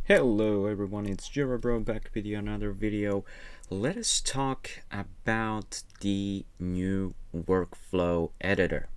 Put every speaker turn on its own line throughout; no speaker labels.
Hello everyone, it's Jira Bro back with you another video. Let us talk about the new workflow editor.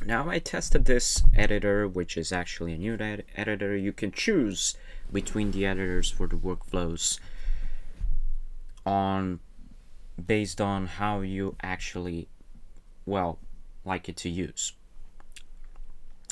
Now I tested this editor, which is actually a new editor. You can choose between the editors for the workflows based on how you actually like it to use.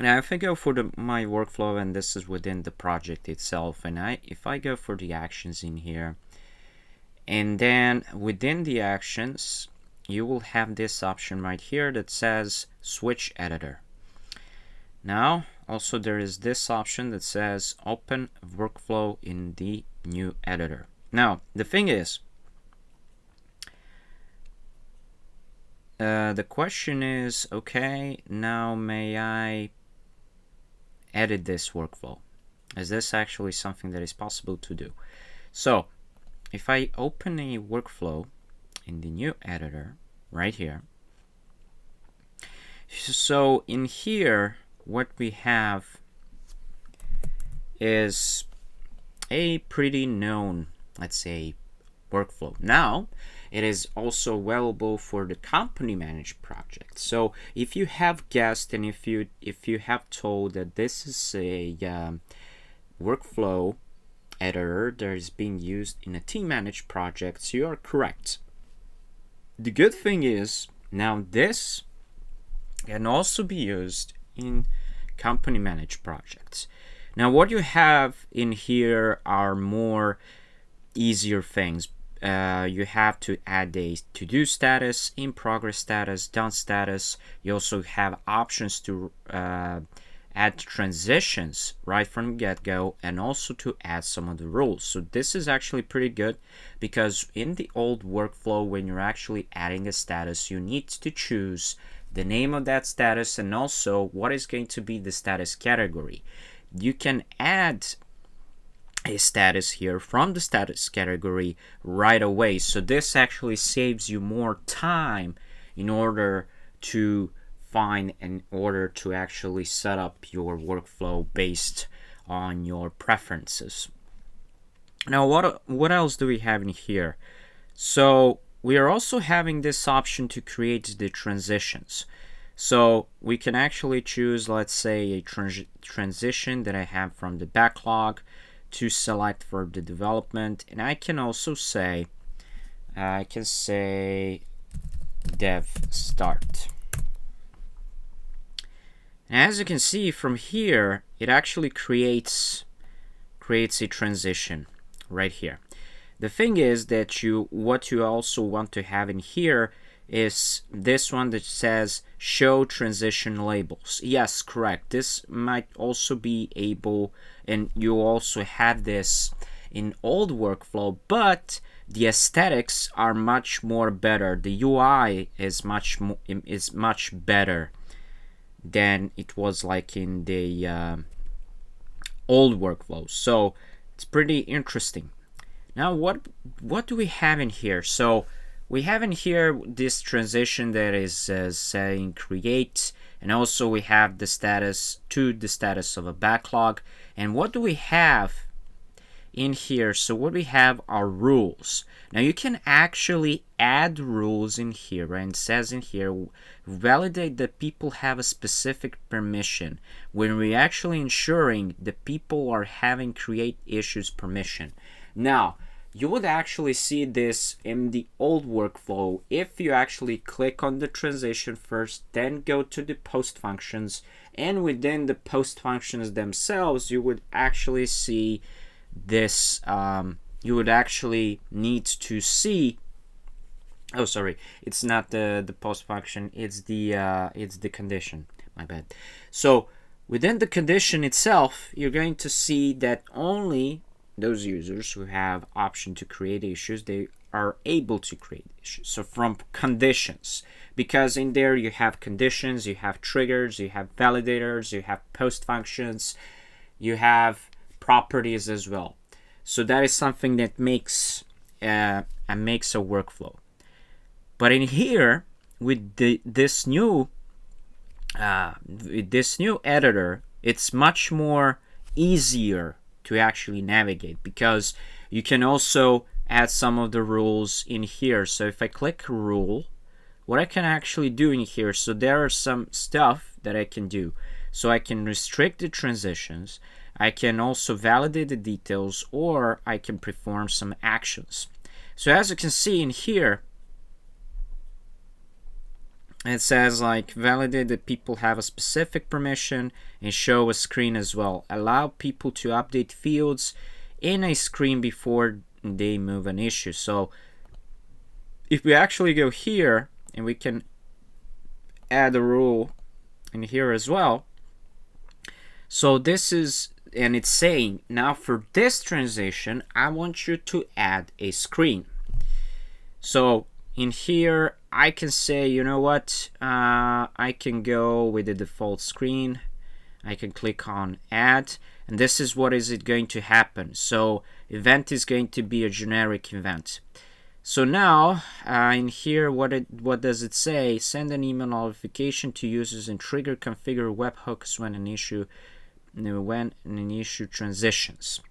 Now if I go for my workflow, and this is within the project itself, and if I go for the actions in here, and then within the actions you will have this option right here that says switch editor. Now also there is this option that says open workflow in the new editor. Now the thing is, the question is, okay, now may I edit this workflow? Is this actually something that is possible to do? So if I open a workflow in the new editor right here, so in here what we have is a pretty known, let's say, workflow. Now it is also available for the company managed project. So if you have guessed, and if you have told that this is a workflow editor that is being used in a team managed projects, you are correct. The good thing is now this can also be used in company managed projects. Now what you have in here are more easier things. You have to add a to-do status, in progress status, done status. You also have options to add transitions right from get-go, and also to add some of the rules. So this is actually pretty good, because in the old workflow, when you're actually adding a status, you need to choose the name of that status and also what is going to be the status category. You can add a status here from the status category right away, so this actually saves you more time in order to actually set up your workflow based on your preferences. Now what else do we have in here? So we are also having this option to create the transitions. So we can actually choose, let's say, a transition that I have from the backlog to select for the development, and I can also say, I can say dev start. And as you can see from here, it actually creates a transition right here. The thing is that what you also want to have in here is this one that says show transition labels. Yes, correct. This might also be able, and you also have this in old workflow, but the aesthetics are much more better. The UI is much better than it was like in the old workflow. So it's pretty interesting. Now what do we have in here? So we have in here this transition that is saying create, and also we have the status of a backlog. And what do we have in here? So what we have are rules. Now you can actually add rules in here, right? And it says in here, validate that people have a specific permission, when we're actually ensuring that people are having create issues permission. Now you would actually see this in the old workflow if you actually click on the transition first, then go to the post functions, and within the post functions themselves you would actually see this. You would actually need to see, oh sorry, it's not the post function, it's the condition, my bad. So within the condition itself, you're going to see that only those users who have option to create issues, they are able to create issues. So from conditions, because in there you have conditions, you have triggers, you have validators, you have post functions, you have properties as well. So that is something that makes a workflow. But in here, with this new editor, it's much more easier to actually navigate, because you can also add some of the rules in here. So if I click rule, what I can actually do in here, so there are some stuff that I can do. So I can restrict the transitions, I can also validate the details, or I can perform some actions. So as you can see in here, it says like validate that people have a specific permission and show a screen as well. Allow people to update fields in a screen before they move an issue. So if we actually go here and we can add a rule in here as well. So this is, and it's saying now for this transition I want you to add a screen. So in here I can say, you know what, I can go with the default screen. I can click on add, and this is what is it going to happen. So event is going to be a generic event. So now in here, what does it say? Send an email notification to users and trigger configure webhooks when an issue transitions.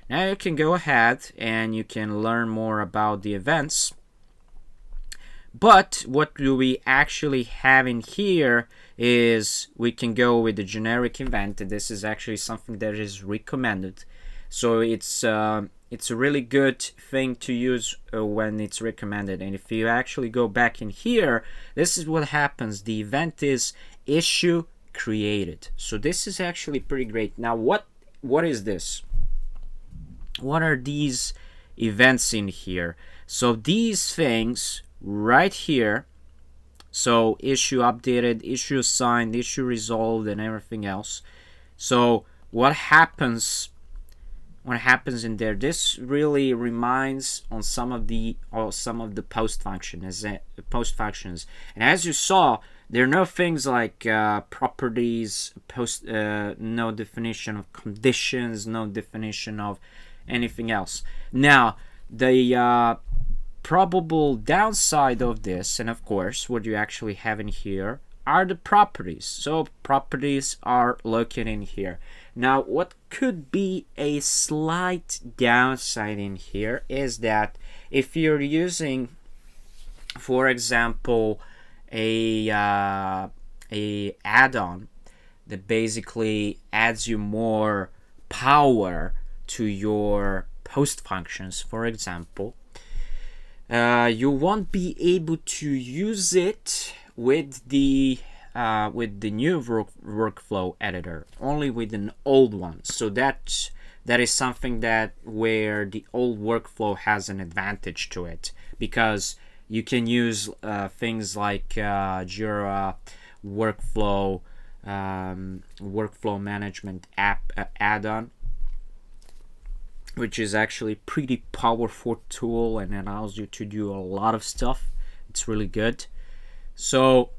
Now you can go ahead and you can learn more about the events. But what do we actually have in here is we can go with the generic event. This is actually something that is recommended. So it's a really good thing to use when it's recommended. And if you actually go back in here, this is what happens. The event is issue created. So this is actually pretty great. Now what is this? What are these events in here? So these things right here, so issue updated, issue assigned, issue resolved, and everything else. So what happens in there, this really reminds on some of the post functions. And as you saw, there are no things like properties, no definition of conditions, no definition of anything else. Now the probable downside of this, and of course what you actually have in here, are the properties. So properties are located in here. Now what could be a slight downside in here is that if you're using, for example, a add-on that basically adds you more power to your post functions, for example, you won't be able to use it with the new workflow editor, only with an old one. So that is something that where the old workflow has an advantage to it, because you can use things like Jira workflow management app add-on, which is actually pretty powerful tool and allows you to do a lot of stuff. It's really good. So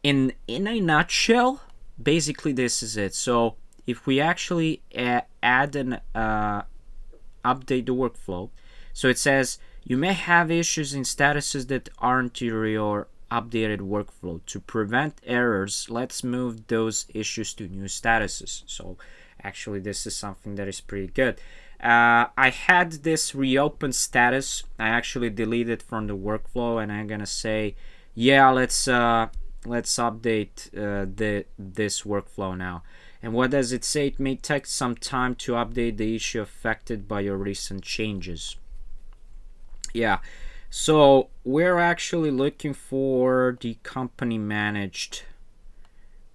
in a nutshell, basically this is it. So if we actually add an update the workflow, so it says you may have issues in statuses that aren't your updated workflow. To prevent errors, let's move those issues to new statuses. So actually this is something that is pretty good. I had this reopen status. I actually deleted from the workflow, and I'm gonna say, yeah, let's update this workflow now. And what does it say? It may take some time to update the issue affected by your recent changes. Yeah, so we're actually looking for the company managed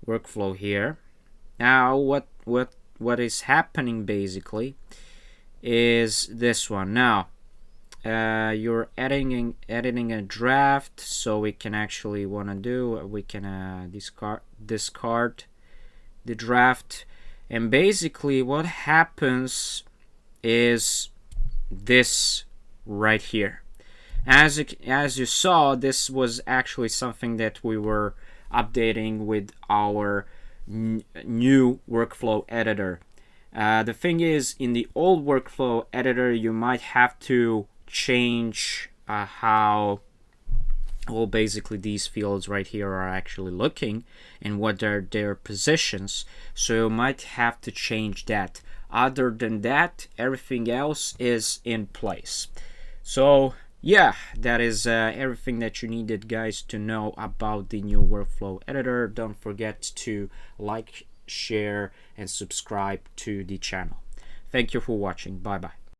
workflow here. Now what is happening basically is this one. Now you're editing a draft, so we can actually we can discard the draft, and basically what happens is this right here. As you saw, this was actually something that we were updating with our new workflow editor. The thing is, in the old workflow editor, you might have to change how basically these fields right here are actually looking and what are their positions. So you might have to change that. Other than that, everything else is in place. So yeah, that is everything that you needed, guys, to know about the new workflow editor. Don't forget to like, share, and subscribe to the channel. Thank you for watching. Bye bye.